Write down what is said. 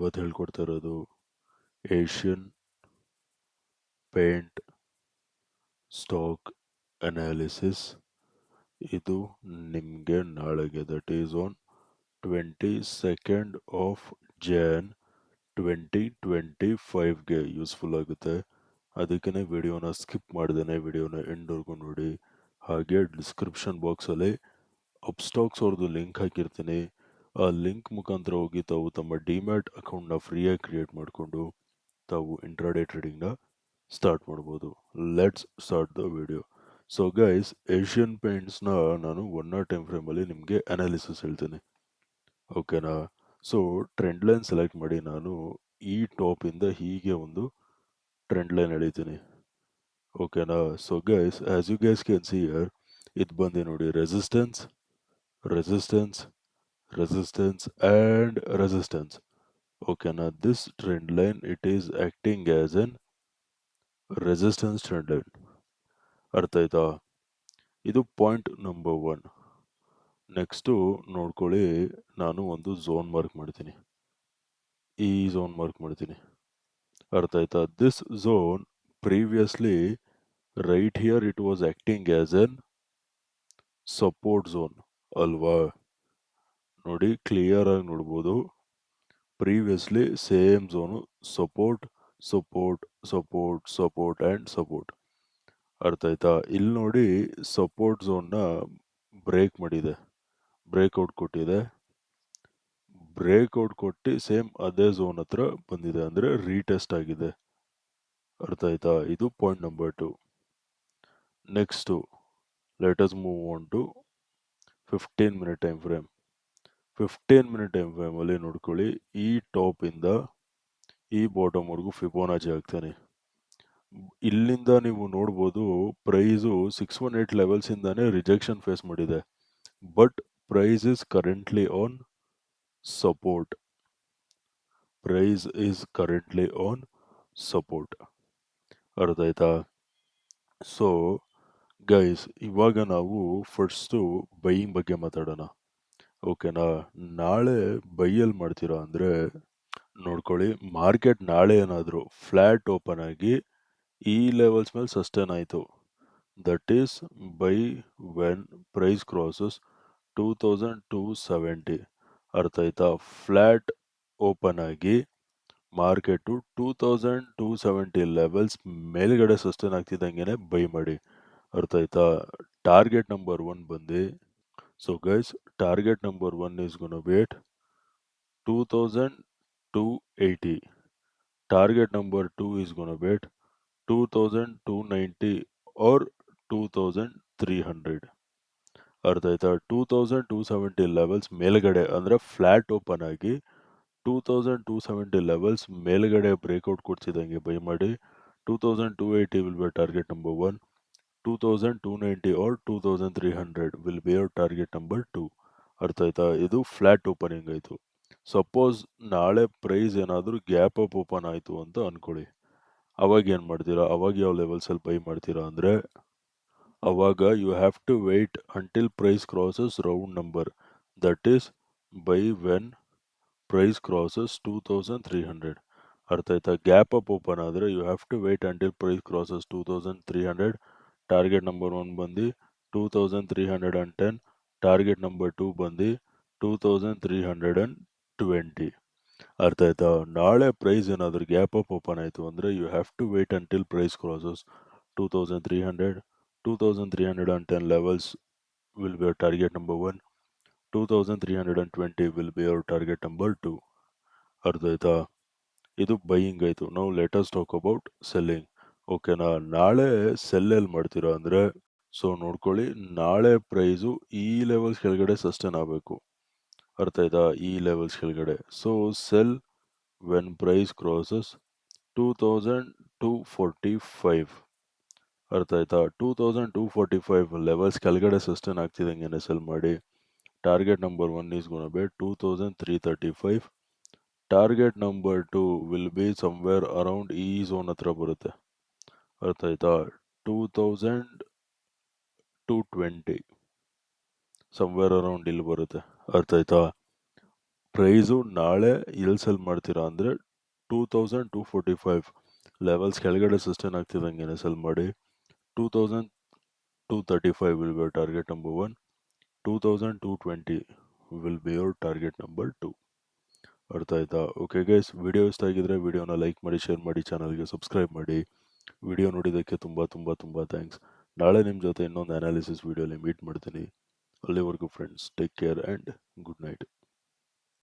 ಇವತ್ತು ಹೇಳ್ಕೊಡ್ತಾ ಇರೋದು ಏಷ್ಯನ್ ಪೇಂಟ್ ಸ್ಟಾಕ್ ಅನಾಲಿಸಿಸ್. ಇದು ನಿಮಗೆ ನಾಳೆಗೆ that is on 22nd of Jan 2025ಗೆ ಯೂಸ್ಫುಲ್ ಆಗುತ್ತೆ. ಅದಕ್ಕೇ ವಿಡಿಯೋನ ಸ್ಕಿಪ್ ಮಾಡ್ದೇನೆ ವಿಡಿಯೋನ ಎಂಡ್ವರೆಗೂ ನೋಡಿ. ಹಾಗೆ ಡಿಸ್ಕ್ರಿಪ್ಷನ್ ಬಾಕ್ಸಲ್ಲಿ ಅಪ್ಸ್ಟಾಕ್ಸ್ ಅವ್ರದ್ದು ಲಿಂಕ್ ಹಾಕಿರ್ತೀನಿ. ಆ ಲಿಂಕ್ ಮುಖಾಂತರ ಹೋಗಿ ತಾವು ತಮ್ಮ ಡಿಮ್ಯಾಟ್ ಅಕೌಂಟ್ನ ಫ್ರೀಯಾಗಿ ಕ್ರಿಯೇಟ್ ಮಾಡಿಕೊಂಡು ತಾವು ಇಂಟ್ರಾಡೇ ಟ್ರೇಡಿಂಗ್ನ ಸ್ಟಾರ್ಟ್ ಮಾಡ್ಬೋದು. Let's start the video. So guys, Asian ಪೇಂಟ್ಸ್ನ ನಾನು 1 hour ಟೈಮ್ ಫ್ರೇಮಲ್ಲಿ ನಿಮಗೆ ಅನಾಲಿಸಿಸ್ ಹೇಳ್ತೀನಿ, ಓಕೆನಾ? ಸೊ ಟ್ರೆಂಡ್ ಲೈನ್ ಸೆಲೆಕ್ಟ್ ಮಾಡಿ ನಾನು ಈ ಟಾಪಿಂದ ಹೀಗೆ ಒಂದು ಟ್ರೆಂಡ್ ಲೈನ್ ಎಳಿತೀನಿ, ಓಕೆನಾ? So guys, as you guys can see here, ಇದು ಬಂದು ನೋಡಿ resistance, resistance, resistance and resistance, okay. Now this trend line, it is acting as an resistance trend line, ಅರ್ಥ ಆಯ್ತಾ? ಇದು ಪಾಯಿಂಟ್ ನಂಬರ್ 1. ನೆಕ್ಸ್ಟು ನೋಡ್ಕೊಳ್ಳಿ, ನಾನು ಒಂದು ಝೋನ್ ಮಾರ್ಕ್ ಮಾಡ್ತೀನಿ, ಈ ಝೋನ್ ಮಾರ್ಕ್ ಮಾಡ್ತೀನಿ, ಅರ್ಥ ಆಯ್ತಾ? This zone previously right here it was acting as an support zone ಅಲ್ವಾ? ನೋಡಿ ಕ್ಲಿಯರ್ ಆಗಿ ನೋಡ್ಬೋದು, previously same zone support support support support and support, ಅರ್ಥ ಆಯ್ತಾ? ಇಲ್ಲಿ ನೋಡಿ ಸಪೋರ್ಟ್ ಝೋನ್ನ ಬ್ರೇಕ್ ಮಾಡಿದೆ, ಬ್ರೇಕ್ಔಟ್ ಕೊಟ್ಟಿದೆ, ಬ್ರೇಕ್ಔಟ್ ಕೊಟ್ಟು ಸೇಮ್ ಅದೇ ಝೋನ್ ಹತ್ರ ಬಂದಿದೆ, ಅಂದರೆ ರೀಟೆಸ್ಟ್ ಆಗಿದೆ, ಅರ್ಥ ಆಯ್ತಾ? ಇದು point number 2. Next let us move on to 15 minute time frame. 15 minute time ಫ್ರೇಮಲ್ಲಿ ನೋಡ್ಕೊಳ್ಳಿ, ಈ ಟಾಪಿಂದ ಈ ಬಾಟಮ್ವರೆಗೂ ಫಿಬೋನಾಚಿ ಹಾಕ್ತಾನೆ. ಇಲ್ಲಿಂದ ನೀವು ನೋಡ್ಬೋದು ಪ್ರೈಸು 618 ಲೆವೆಲ್ಸ್ ಇಂದಾನೆ ರಿಜೆಕ್ಷನ್ ಫೇಸ್ ಮಾಡಿದೆ, but price is currently on support, price is currently on support, ಅರ್ಥ ಆಯ್ತಾ? ಸೊ ಗೈಸ್, ಇವಾಗ ನಾವು ಫಸ್ಟು ಬೈಯಿಂಗ್ ಬಗ್ಗೆ ಮಾತಾಡೋಣ, ಓಕೆನಾ? ನಾಳೆ ಬೈಯಲ್ಲಿ ಮಾಡ್ತೀರಾ ಅಂದರೆ ನೋಡ್ಕೊಳ್ಳಿ, ಮಾರ್ಕೆಟ್ ನಾಳೆ ಏನಾದರೂ ಫ್ಲ್ಯಾಟ್ ಓಪನ್ ಆಗಿ ಈ ಲೆವೆಲ್ಸ್ ಮೇಲೆ ಸಸ್ಟೈನ್ ಆಯಿತು, that is buy when price crosses 2270, ಅರ್ಥ ಆಯ್ತಾ? ಫ್ಲ್ಯಾಟ್ ಓಪನ್ ಆಗಿ ಮಾರ್ಕೆಟು 2270 ಲೆವೆಲ್ಸ್ ಮೇಲ್ಗಡೆ ಸಸ್ಟೈನ್ ಆಗ್ತಿದ್ದಂಗೆ ಬೈ ಮಾಡಿ, ಅರ್ಥ ಆಯ್ತಾ? ಟಾರ್ಗೆಟ್ ನಂಬರ್ 1 ಬಂದು, so guys, target number 1 is gonna be at 2280, target number 2 is gonna be at 2290 or 2300, ಅರ್ಥ ಆಯ್ತಾ? 2270 ಲೆವೆಲ್ಸ್ ಮೇಲ್ಗಡೆ ಅಂದರೆ ಫ್ಲ್ಯಾಟ್ ಓಪನ್ ಆಗಿ 2270 ಲೆವೆಲ್ಸ್ ಮೇಲ್ಗಡೆ ಬ್ರೇಕ್ಔಟ್ ಕೊಡ್ತಿದ್ದಂಗೆ ಬೈ ಮಾಡಿ. 2280 will be target number 1, 2290 or 2300 will be your target number 2, ಅರ್ಥ ಆಯ್ತಾ? ಇದು ಫ್ಲ್ಯಾಟ್ ಓಪನಿಂಗ್ ಆಯಿತು. ಸಪೋಸ್ ನಾಳೆ ಪ್ರೈಸ್ ಏನಾದರೂ ಗ್ಯಾಪ್ ಅಪ್ ಓಪನ್ ಆಯಿತು ಅಂತ ಅಂದ್ಕೊಳ್ಳಿ, ಅವಾಗ ಏನು ಮಾಡ್ತೀರಾ? ಅವಾಗ ಯಾವ ಲೆವೆಲ್ಸಲ್ಲಿ ಬೈ ಮಾಡ್ತೀರಾ ಅಂದರೆ, ಅವಾಗ you have to wait until price crosses round number, that is buy when price crosses 2300, ಅರ್ಥ ಆಯ್ತಾ? ಗ್ಯಾಪ್ ಅಪ್ ಓಪನ್ ಆದರೆ you have to wait until price crosses 2300, target number 1 ಬಂದು 2310, ಟಾರ್ಗೆಟ್ ನಂಬರ್ 2 ಬಂದು 2320, ಅರ್ಥ ಆಯ್ತಾ? ನಾಳೆ ಪ್ರೈಸ್ ಏನಾದರೂ ಗ್ಯಾಪ್ ಅಪ್ ಓಪನ್ ಆಯಿತು ಅಂದರೆ you have to wait until price crosses 2300, 2310 levels will be your target number 1, 2320 will be your target number 2, ಅರ್ಥ ಆಯ್ತಾ? ಇದು ಬೈಯಿಂಗ್ ಆಯಿತು. ನಾವು let us talk about selling, ಓಕೆನಾ? ನಾಳೆ ಸೆಲ್ಲೆಲ್ಲಿ ಮಾಡ್ತೀರಾ ಅಂದರೆ, ಸೊ ನೋಡ್ಕೊಳ್ಳಿ, ನಾಳೆ ಪ್ರೈಸು ಈ ಲೆವೆಲ್ಸ್ ಕೆಳಗಡೆ ಸಸ್ಟೈನ್ ಆಗಬೇಕು, ಅರ್ಥ ಆಯ್ತಾ? ಈ ಲೆವೆಲ್ಸ್ ಕೆಳಗಡೆ. So sell when price crosses 2245, ಅರ್ಥ ಆಯ್ತಾ? 2245 ಲೆವೆಲ್ಸ್ ಕೆಳಗಡೆ ಸಸ್ಟೈನ್ ಆಗ್ತಿದ್ದಂಗೆ ಸೆಲ್ ಮಾಡಿ. Target number 1 is gonna be 2335, target number 2 will be somewhere around ಈ ಝೋನ್ ಹತ್ರ ಬರುತ್ತೆ, ಅರ್ಥ ಆಯ್ತಾ? 2220 ಸಮ್ವೇರ್ ಅರೌಂಡ್ ಇಲ್ಲಿ ಬರುತ್ತೆ, ಅರ್ಥ ಆಯ್ತಾ? ಪ್ರೈಸು ನಾಳೆ ಎಲ್ಲಿ ಸೆಲ್ ಮಾಡ್ತೀರಾ ಅಂದರೆ 2245 ಲೆವೆಲ್ಸ್ ಕೆಳಗಡೆ ಸಸ್ಟೈನ್ ಆಗ್ತಿದ್ದಂಗೆ ಸೆಲ್ ಮಾಡಿ. 2235 will be your target number 1. 2220 will be your target number 2. ಅರ್ಥ ಆಯ್ತಾ? ಓಕೆ ಗೈಸ್, ವಿಡಿಯೋ ಇಷ್ಟ ಆಗಿದ್ರೆ ವಿಡಿಯೋನ ಲೈಕ್ ಮಾಡಿ, ಶೇರ್ ಮಾಡಿ, ಚಾನಲ್ಗೆ ಸಬ್ಸ್ಕ್ರೈಬ್ ಮಾಡಿ. ವಿಡಿಯೋ ನೋಡಿದ್ದಕ್ಕೆ ತುಂಬ ತುಂಬ ತುಂಬ ಥ್ಯಾಂಕ್ಸ್. ನಾಳೆ ನಿಮ್ಮ ಜೊತೆ ಇನ್ನೊಂದು ಅನಾಲಿಸಿಸ್ ವಿಡಿಯೋಲಿ ಮೀಟ್ ಮಾಡ್ತೀನಿ. ಅಲ್ಲಿವರೆಗೂ friends, take care and good night.